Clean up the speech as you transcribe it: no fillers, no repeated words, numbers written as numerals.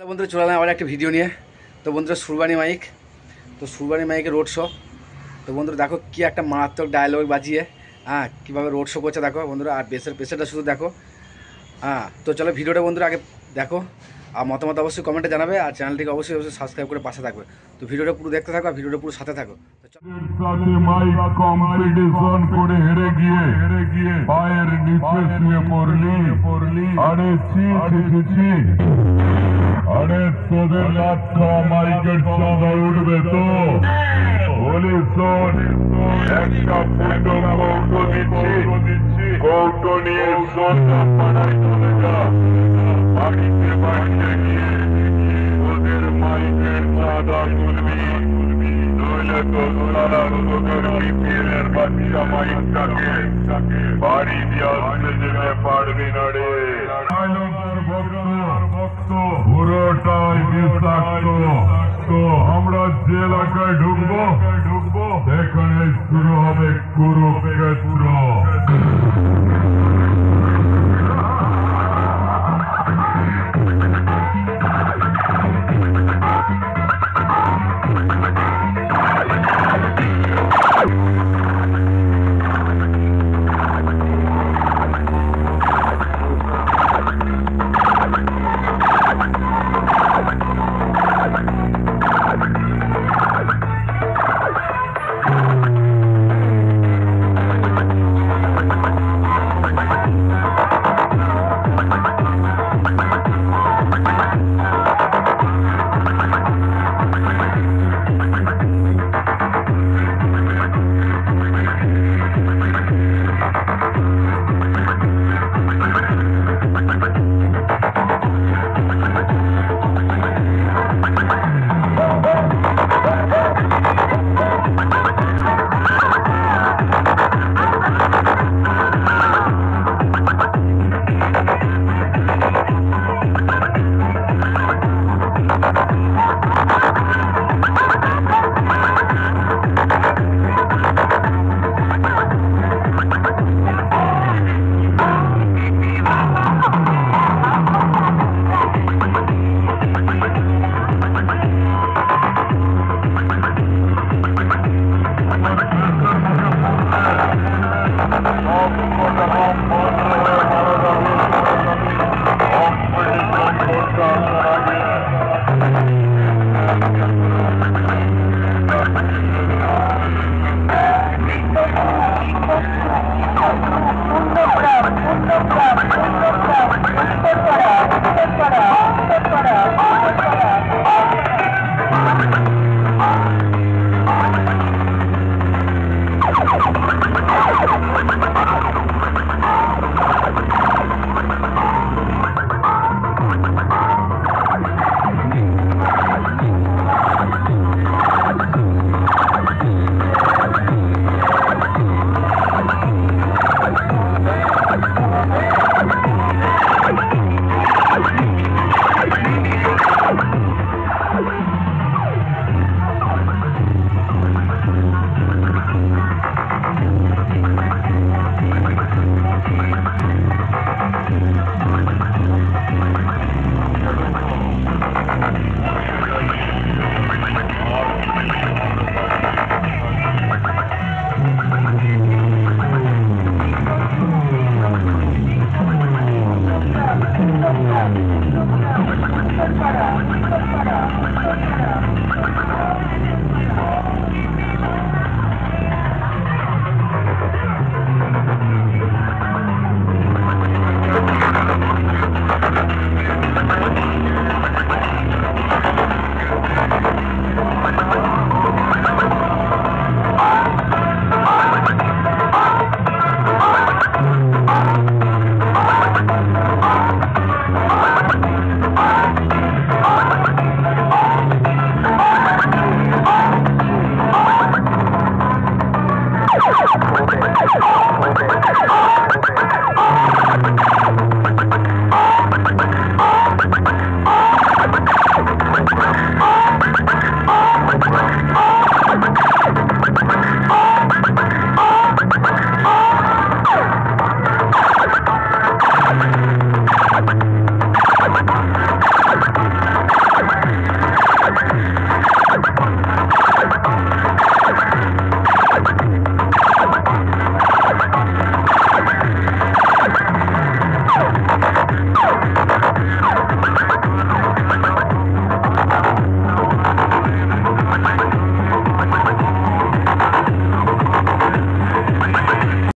বন্ধুরা চলে এলাম আবার একটা ভিডিও নিয়ে। তো বন্ধুরা সুরবানি মাইক, তো সুরবানি মাইকের রোড শো। তো বন্ধুরা দেখো কি একটা মারাত্মক ডায়লগ বাজিয়ে কীভাবে রোড শো করছে দেখো বন্ধুরা। আর পেছাটা শুধু দেখো। তো চলো ভিডিওটা বন্ধুরা আগে দেখো, আর মতামত অবশ্যই কমেন্টে জানাবে, আর চ্যানেলটিকে অবশ্যই সাবস্ক্রাইব করে পাশে থাকবে। তো ভিডিওটা পুরো দেখতে থাকো আর ভিডিওটা পুরো সাথে থাকো। সাথে মাইক কম্পিটিশন করে হেরে গিয়ে পায়ের নিচে শুয়ে পড়লি আরে ছি আরে তোদের রাত খাওয়া মাইকের চাঁদা উঠবে তো বলি শোন, একটা ফুটো কৌটো দিচ্ছি, কৌটো নিয়ে সোজা পাড়ায় চলে যা। বাড়িতে গিয়ে ওদের মাইকের চাঁদা তুলবি, নইলে তো সারা তোদের বিপিএলের বাচ্চা মাইকটাকে বাড়ি দিয়ে আসতে যেতে পারবি না রে। ভক্ত পুরোটাই বিষাক্ত। তো আমরা যে এলাকায় ঢুকবো সেখানে শুরু হবে